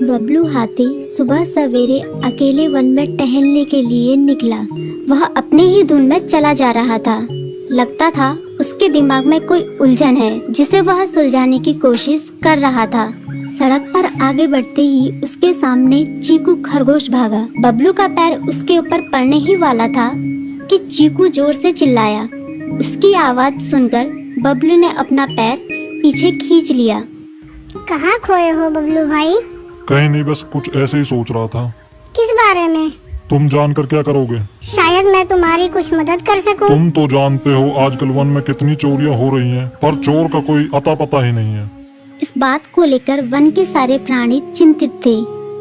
बबलू हाथी सुबह सवेरे अकेले वन में टहलने के लिए निकला। वह अपने ही धुन में चला जा रहा था। लगता था उसके दिमाग में कोई उलझन है जिसे वह सुलझाने की कोशिश कर रहा था। सड़क पर आगे बढ़ते ही उसके सामने चीकू खरगोश भागा। बबलू का पैर उसके ऊपर पड़ने ही वाला था कि चीकू जोर से चिल्लाया। उसकी आवाज सुनकर बबलू ने अपना पैर पीछे खींच लिया। कहाँ खोए हो बबलू भाई? कहीं नहीं, बस कुछ ऐसे ही सोच रहा था। किस बारे में? तुम जानकर क्या करोगे? शायद मैं तुम्हारी कुछ मदद कर सकूं। तुम तो जानते हो आजकल वन में कितनी चोरियां हो रही हैं, पर चोर का कोई अता पता ही नहीं है। इस बात को लेकर वन के सारे प्राणी चिंतित थे।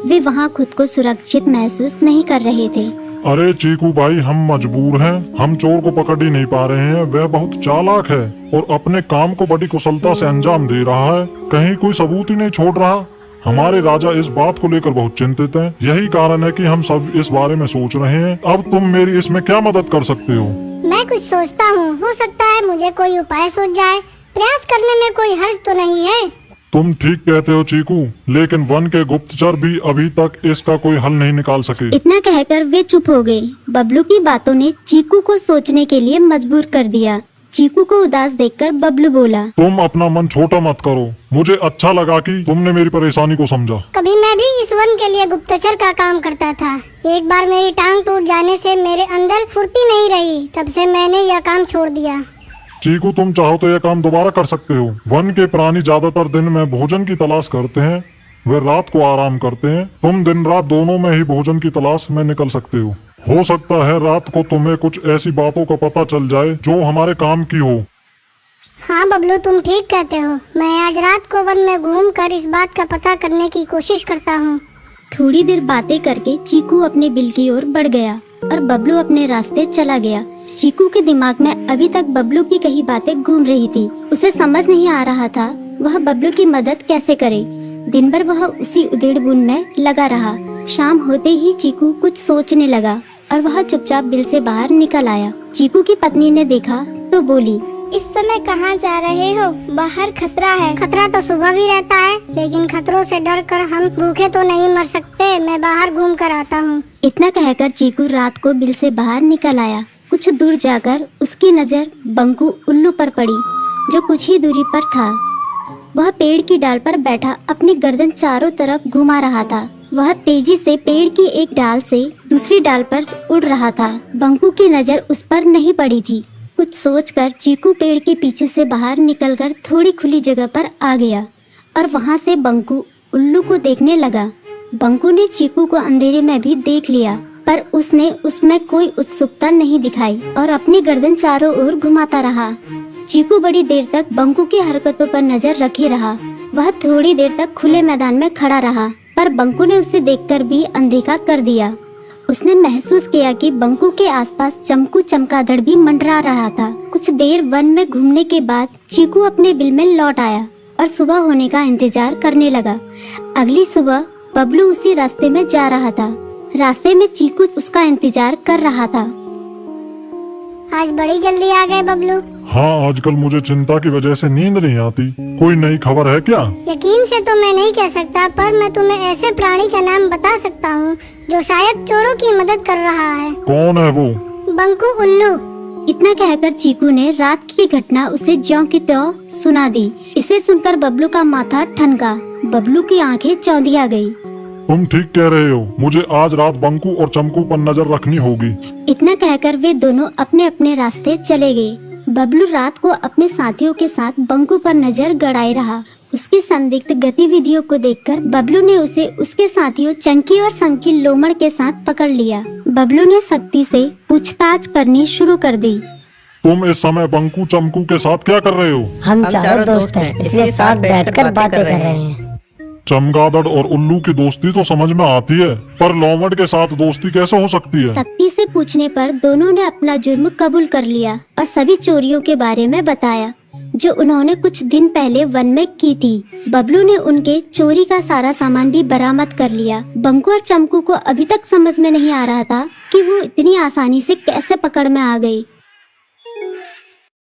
वे वहाँ खुद को सुरक्षित महसूस नहीं कर रहे थे। अरे चीकू भाई, हम मजबूर हैं। हम चोर को पकड़ ही नहीं पा रहे हैं। वह बहुत चालाक है और अपने काम को बड़ी कुशलता से अंजाम दे रहा है। कहीं कोई सबूत ही नहीं छोड़ रहा। हमारे राजा इस बात को लेकर बहुत चिंतित हैं। यही कारण है कि हम सब इस बारे में सोच रहे हैं। अब तुम मेरी इसमें क्या मदद कर सकते हो? मैं कुछ सोचता हूँ, हो सकता है मुझे कोई उपाय सूझ जाए। प्रयास करने में कोई हर्ज तो नहीं है। तुम ठीक कहते हो चीकू, लेकिन वन के गुप्तचर भी अभी तक इसका कोई हल नहीं निकाल सके। इतना कहकर वे चुप हो गए। बबलू की बातों ने चीकू को सोचने के लिए मजबूर कर दिया। चीकू को उदास देखकर बबलू बोला, तुम अपना मन छोटा मत करो। मुझे अच्छा लगा कि तुमने मेरी परेशानी को समझा। कभी मैं भी इस वन के लिए गुप्तचर का काम करता था। एक बार मेरी टांग टूट जाने से मेरे अंदर फुर्ती नहीं रही। तब से मैंने यह काम छोड़ दिया। चीकू, तुम चाहो तो यह काम दोबारा कर सकते हो। वन के प्राणी ज्यादातर दिन में भोजन की तलाश करते हैं, वे रात को आराम करते हैं। तुम दिन रात दोनों में ही भोजन की तलाश में निकल सकते हो। हो सकता है रात को तुम्हें कुछ ऐसी बातों का पता चल जाए जो हमारे काम की हो। हाँ बबलू, तुम ठीक कहते हो। मैं आज रात को वन में घूम कर इस बात का पता करने की कोशिश करता हूँ। थोड़ी देर बातें करके चीकू अपने बिल की ओर बढ़ गया और बबलू अपने रास्ते चला गया। चीकू के दिमाग में अभी तक बबलू की कही बातें घूम रही थी। उसे समझ नहीं आ रहा था वह बबलू की मदद कैसे करे। दिन भर वह उसी उधेड़-बुन में लगा रहा। शाम होते ही चीकू कुछ सोचने लगा और वह चुपचाप बिल से बाहर निकल आया। चीकू की पत्नी ने देखा तो बोली, इस समय कहाँ जा रहे हो? बाहर खतरा है। खतरा तो सुबह भी रहता है, लेकिन खतरों से डर कर हम भूखे तो नहीं मर सकते। मैं बाहर घूम कर आता हूँ। इतना कहकर चीकू रात को बिल से बाहर निकल आया। कुछ दूर जाकर उसकी नजर बंकू उल्लू पर पड़ी, जो कुछ ही दूरी पर था। वह पेड़ की डाल पर बैठा अपनी गर्दन चारों तरफ घुमा रहा था। वह तेजी से पेड़ की एक डाल से दूसरी डाल पर उड़ रहा था। बंकू की नजर उस पर नहीं पड़ी थी। कुछ सोचकर चीकू पेड़ के पीछे से बाहर निकलकर थोड़ी खुली जगह पर आ गया और वहां से बंकू उल्लू को देखने लगा। बंकू ने चीकू को अंधेरे में भी देख लिया, पर उसने उसमें कोई उत्सुकता नहीं दिखाई और अपनी गर्दन चारों ओर घुमाता रहा। चीकू बड़ी देर तक बंकू की हरकतों पर नजर रखे रहा। वह थोड़ी देर तक खुले मैदान में खड़ा रहा, पर बंकू ने उसे देखकर भी अनदेखा कर दिया। उसने महसूस किया कि बंकू के आसपास चमकू चमगादड़ भी मंडरा रहा था। कुछ देर वन में घूमने के बाद चीकू अपने बिल में लौट आया और सुबह होने का इंतजार करने लगा। अगली सुबह बबलू उसी रास्ते में जा रहा था। रास्ते में चीकू उसका इंतजार कर रहा था। आज बड़ी जल्दी आ गए बबलू। हाँ, आजकल मुझे चिंता की वजह से नींद नहीं आती। कोई नई खबर है क्या? यकीन से तो मैं नहीं कह सकता, पर मैं तुम्हें ऐसे प्राणी का नाम बता सकता हूँ जो शायद चोरों की मदद कर रहा है। कौन है वो? बंकू उल्लू। इतना कहकर चीकू ने रात की घटना उसे ज्यों की त्यों सुना दी। इसे सुनकर बबलू का माथा ठनका। बबलू की आंखें चौंधिया गई। तुम ठीक कह रहे हो। मुझे आज रात बंकू और चमकू पर नजर रखनी होगी। इतना कहकर वे दोनों अपने अपने रास्ते चले गए। बबलू रात को अपने साथियों के साथ बंकू पर नजर गड़ाए रहा। उसकी संदिग्ध गतिविधियों को देखकर बबलू ने उसे उसके साथियों चंकी और संकी लोमड़ के साथ पकड़ लिया। बबलू ने सख्ती से पूछताछ करनी शुरू कर दी। तुम इस समय बंकू चमकू के साथ क्या कर रहे हो? हम चारों दोस्त हैं, इसलिए साथ बैठकर बातें कर रहे हैं। चमगादड़ और उल्लू की दोस्ती तो समझ में आती है, पर लोमड़ के साथ दोस्ती कैसे हो सकती है? सख्ती से पूछने पर दोनों ने अपना जुर्म कबूल कर लिया और सभी चोरियों के बारे में बताया जो उन्होंने कुछ दिन पहले वन में की थी। बबलू ने उनके चोरी का सारा सामान भी बरामद कर लिया। बंकू और चमकू को अभी तक समझ में नहीं आ रहा था कि वो इतनी आसानी से कैसे पकड़ में आ गई।